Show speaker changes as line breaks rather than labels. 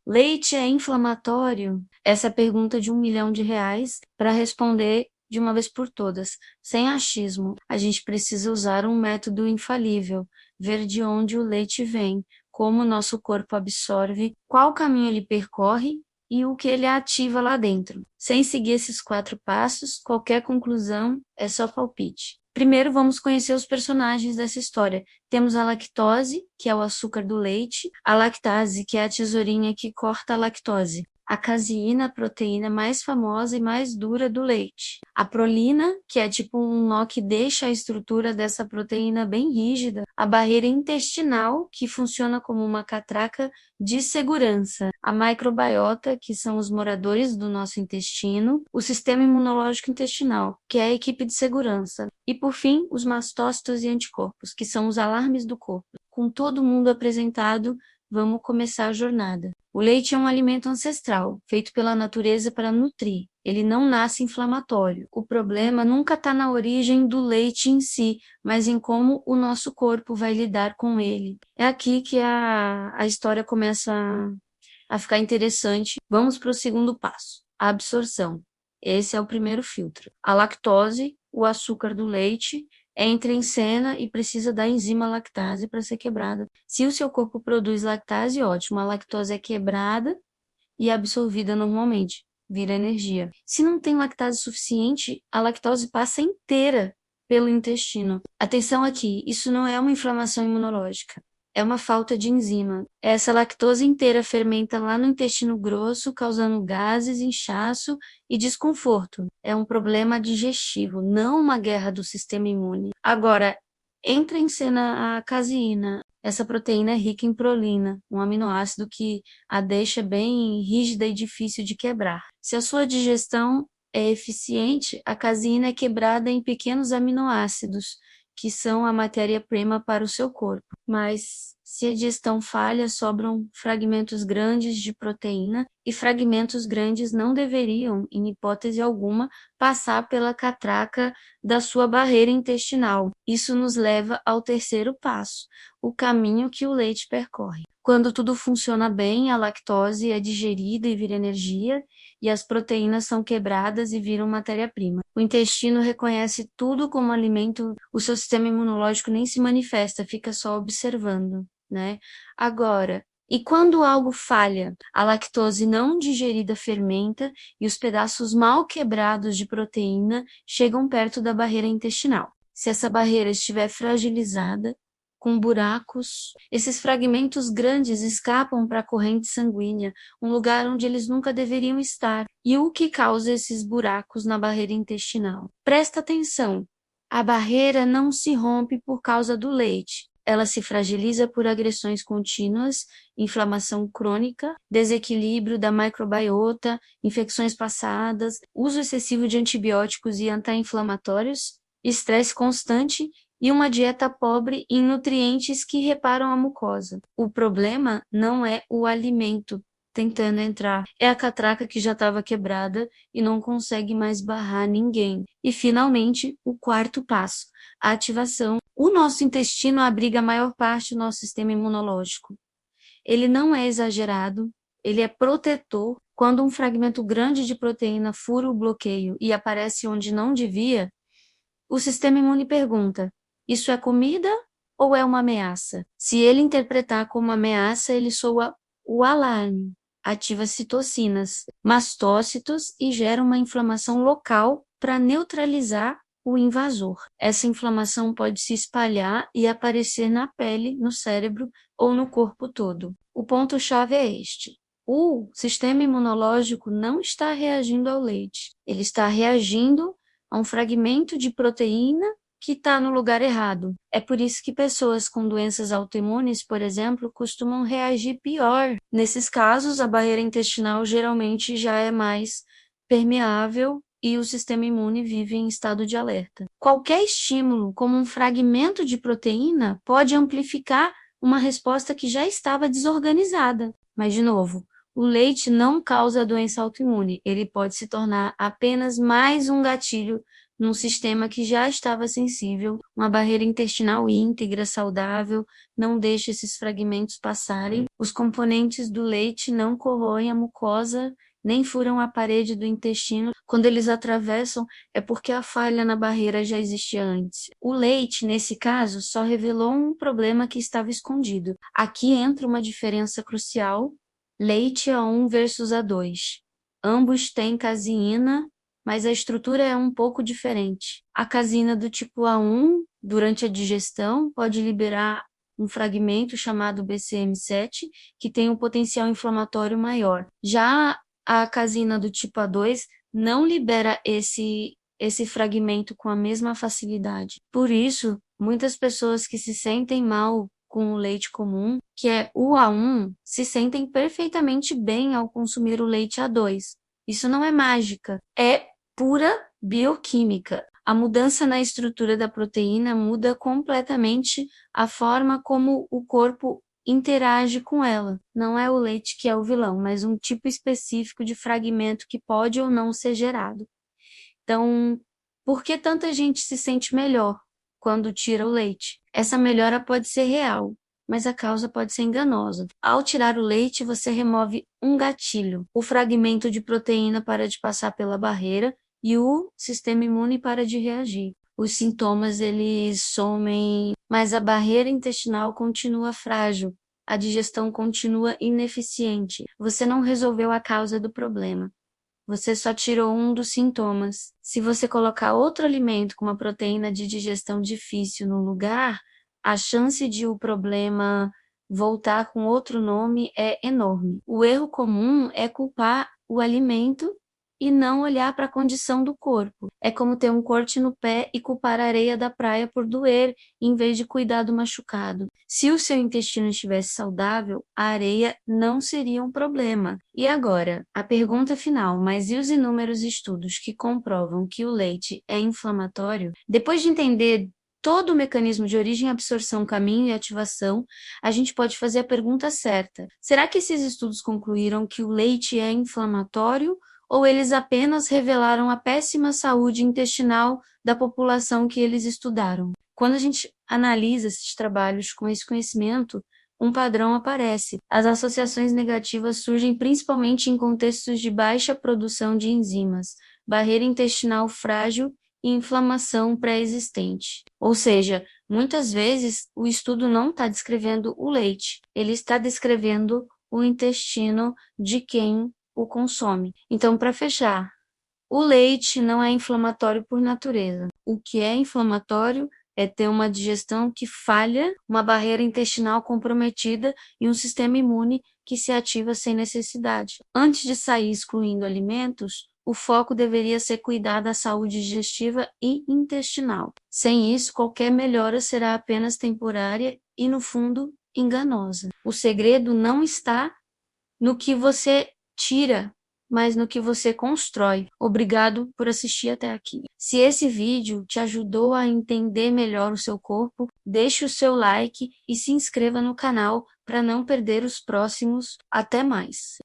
Leite é inflamatório? Essa é a pergunta de R$ 1 milhão para responder de uma vez por todas, sem achismo. A gente precisa usar um método infalível, ver de onde o leite vem, como o nosso corpo absorve, qual caminho ele percorre e o que ele ativa lá dentro. Sem seguir esses 4 passos, qualquer conclusão é só palpite. Primeiro, vamos conhecer os personagens dessa história. Temos a lactose, que é o açúcar do leite, a lactase, que é a tesourinha que corta a lactose, a caseína, a proteína mais famosa e mais dura do leite, a prolina, que é tipo um nó que deixa a estrutura dessa proteína bem rígida, a barreira intestinal, que funciona como uma catraca de segurança, a microbiota, que são os moradores do nosso intestino, o sistema imunológico intestinal, que é a equipe de segurança, e por fim, os mastócitos e anticorpos, que são os alarmes do corpo. Com todo mundo apresentado, vamos começar a jornada. O leite é um alimento ancestral, feito pela natureza para nutrir. Ele não nasce inflamatório. O problema nunca está na origem do leite em si, mas em como o nosso corpo vai lidar com ele. É aqui que a história começa a ficar interessante. Vamos para o segundo passo, a absorção. Esse é o primeiro filtro. A lactose, o açúcar do leite, entra em cena e precisa da enzima lactase para ser quebrada. Se o seu corpo produz lactase, ótimo, a lactose é quebrada e absorvida normalmente, vira energia. Se não tem lactase suficiente, a lactose passa inteira pelo intestino. Atenção aqui, isso não é uma inflamação imunológica. É uma falta de enzima. Essa lactose inteira fermenta lá no intestino grosso, causando gases, inchaço e desconforto. É um problema digestivo, não uma guerra do sistema imune. Agora, entra em cena a caseína. Essa proteína é rica em prolina, um aminoácido que a deixa bem rígida e difícil de quebrar. Se a sua digestão é eficiente, a caseína é quebrada em pequenos aminoácidos, que são a matéria-prima para o seu corpo. Mas se a digestão falha, sobram fragmentos grandes de proteína e fragmentos grandes não deveriam, em hipótese alguma, passar pela catraca da sua barreira intestinal. Isso nos leva ao terceiro passo, o caminho que o leite percorre. Quando tudo funciona bem, a lactose é digerida e vira energia, e as proteínas são quebradas e viram matéria-prima. O intestino reconhece tudo como alimento, o seu sistema imunológico nem se manifesta, fica só observando, né? Agora, e quando algo falha, a lactose não digerida fermenta e os pedaços mal quebrados de proteína chegam perto da barreira intestinal. Se essa barreira estiver fragilizada, com buracos, esses fragmentos grandes escapam para a corrente sanguínea, um lugar onde eles nunca deveriam estar. E o que causa esses buracos na barreira intestinal? Presta atenção, a barreira não se rompe por causa do leite. Ela se fragiliza por agressões contínuas, inflamação crônica, desequilíbrio da microbiota, infecções passadas, uso excessivo de antibióticos e anti-inflamatórios, estresse constante e uma dieta pobre em nutrientes que reparam a mucosa. O problema não é o alimento tentando entrar, é a catraca que já estava quebrada e não consegue mais barrar ninguém. E, finalmente, o quarto passo, a ativação. O nosso intestino abriga a maior parte do nosso sistema imunológico. Ele não é exagerado, ele é protetor. Quando um fragmento grande de proteína fura o bloqueio e aparece onde não devia, o sistema imune pergunta: isso é comida ou é uma ameaça? Se ele interpretar como ameaça, ele soa o alarme, ativa citocinas, mastócitos e gera uma inflamação local para neutralizar o invasor. Essa inflamação pode se espalhar e aparecer na pele, no cérebro ou no corpo todo. O ponto-chave é este: o sistema imunológico não está reagindo ao leite, ele está reagindo a um fragmento de proteína que está no lugar errado. É por isso que pessoas com doenças autoimunes, por exemplo, costumam reagir pior. Nesses casos, a barreira intestinal geralmente já é mais permeável e o sistema imune vive em estado de alerta. Qualquer estímulo, como um fragmento de proteína, pode amplificar uma resposta que já estava desorganizada. Mas, de novo, o leite não causa doença autoimune, ele pode se tornar apenas mais um gatilho num sistema que já estava sensível, uma barreira intestinal íntegra, saudável, não deixa esses fragmentos passarem. Os componentes do leite não corroem a mucosa, nem furam a parede do intestino. Quando eles atravessam, é porque a falha na barreira já existia antes. O leite, nesse caso, só revelou um problema que estava escondido. Aqui entra uma diferença crucial: leite A1 versus A2. Ambos têm caseína, mas a estrutura é um pouco diferente. A caseína do tipo A1, durante a digestão, pode liberar um fragmento chamado BCM7, que tem um potencial inflamatório maior. Já a caseína do tipo A2 não libera esse fragmento com a mesma facilidade. Por isso, muitas pessoas que se sentem mal com o leite comum, que é o A1, se sentem perfeitamente bem ao consumir o leite A2. Isso não é mágica, é pura bioquímica. A mudança na estrutura da proteína muda completamente a forma como o corpo interage com ela. Não é o leite que é o vilão, mas um tipo específico de fragmento que pode ou não ser gerado. Então, por que tanta gente se sente melhor quando tira o leite? Essa melhora pode ser real, mas a causa pode ser enganosa. Ao tirar o leite, você remove um gatilho. O fragmento de proteína para de passar pela barreira e o sistema imune para de reagir. Os sintomas, eles somem, mas a barreira intestinal continua frágil. A digestão continua ineficiente. Você não resolveu a causa do problema. Você só tirou um dos sintomas. Se você colocar outro alimento com uma proteína de digestão difícil no lugar, a chance de o problema voltar com outro nome é enorme. O erro comum é culpar o alimento e não olhar para a condição do corpo. É como ter um corte no pé e culpar a areia da praia por doer, em vez de cuidar do machucado. Se o seu intestino estivesse saudável, a areia não seria um problema. E agora, a pergunta final: mas e os inúmeros estudos que comprovam que o leite é inflamatório? Depois de entender todo o mecanismo de origem, absorção, caminho e ativação, a gente pode fazer a pergunta certa: será que esses estudos concluíram que o leite é inflamatório? Ou eles apenas revelaram a péssima saúde intestinal da população que eles estudaram? Quando a gente analisa esses trabalhos com esse conhecimento, um padrão aparece. As associações negativas surgem principalmente em contextos de baixa produção de enzimas, barreira intestinal frágil e inflamação pré-existente. Ou seja, muitas vezes o estudo não está descrevendo o leite, ele está descrevendo o intestino de quem o consome. Então, para fechar, o leite não é inflamatório por natureza. O que é inflamatório é ter uma digestão que falha, uma barreira intestinal comprometida e um sistema imune que se ativa sem necessidade. Antes de sair excluindo alimentos, o foco deveria ser cuidar da saúde digestiva e intestinal. Sem isso, qualquer melhora será apenas temporária e, no fundo, enganosa. O segredo não está no que você tira, mas no que você constrói. Obrigado por assistir até aqui. Se esse vídeo te ajudou a entender melhor o seu corpo, deixe o seu like e se inscreva no canal para não perder os próximos. Até mais!